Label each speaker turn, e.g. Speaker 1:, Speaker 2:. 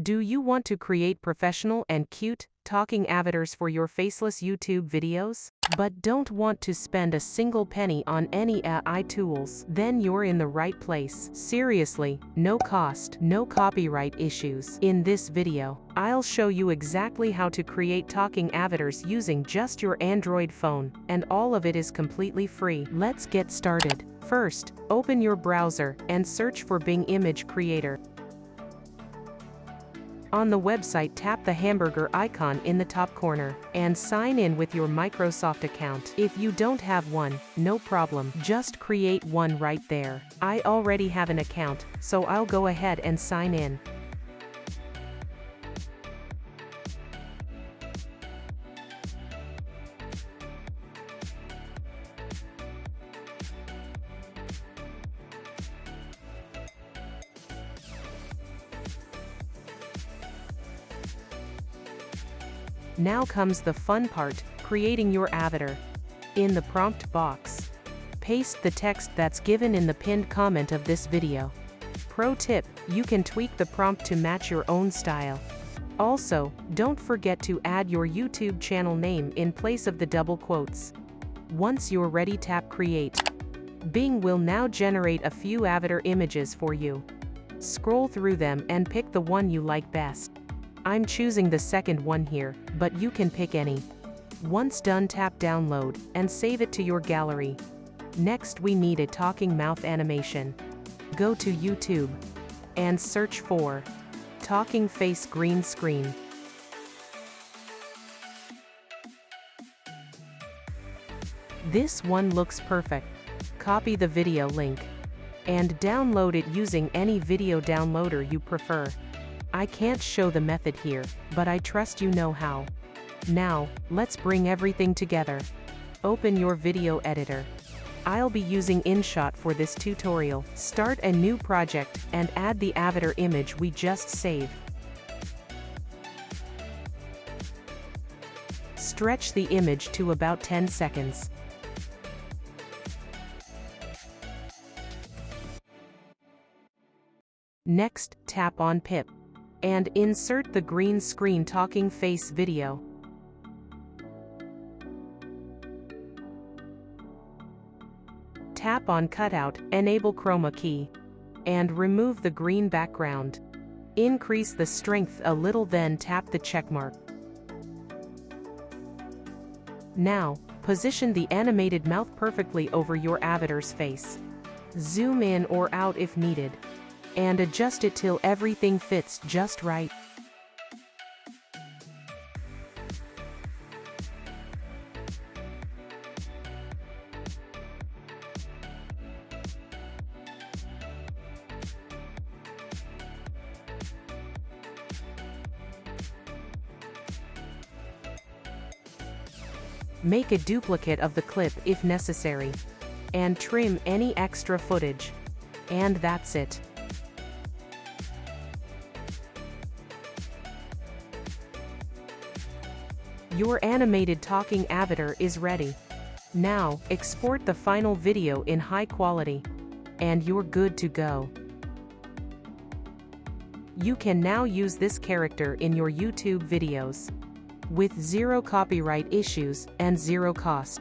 Speaker 1: Do you want to create professional and cute, talking avatars for your faceless YouTube videos, but don't want to spend a single penny on any AI tools? Then you're in the right place. Seriously, no cost, no copyright issues. In this video, I'll show you exactly how to create talking avatars using just your Android phone, and all of it is completely free. Let's get started. First, open your browser and search for Bing Image Creator. On the website, tap the hamburger icon in the top corner and sign in with your Microsoft account. If you don't have one, no problem, just create one right there. I already have an account, so I'll go ahead and sign in. Now comes the fun part, creating your avatar. In the prompt box, paste the text that's given in the pinned comment of this video. Pro tip, you can tweak the prompt to match your own style. Also, don't forget to add your YouTube channel name in place of the double quotes. Once you're ready, tap Create. Bing will now generate a few avatar images for you. Scroll through them and pick the one you like best. I'm choosing the second one here, but you can pick any. Once done, tap Download and save it to your gallery. Next, we need a talking mouth animation. Go to YouTube and search for Talking Face Green Screen. This one looks perfect. Copy the video link and download it using any video downloader you prefer. I can't show the method here, but I trust you know how. Now, let's bring everything together. Open your video editor. I'll be using InShot for this tutorial. Start a new project and add the avatar image we just saved. Stretch the image to about 10 seconds. Next, tap on Pip and insert the green screen talking face video. Tap on Cutout, enable chroma key, and remove the green background. Increase the strength a little, then tap the checkmark. Now, position the animated mouth perfectly over your avatar's face. Zoom in or out if needed, and adjust it till everything fits just right. Make a duplicate of the clip if necessary, and trim any extra footage. And that's it. Your animated talking avatar is ready. Now, export the final video in high quality, and you're good to go. You can now use this character in your YouTube videos with zero copyright issues and zero cost.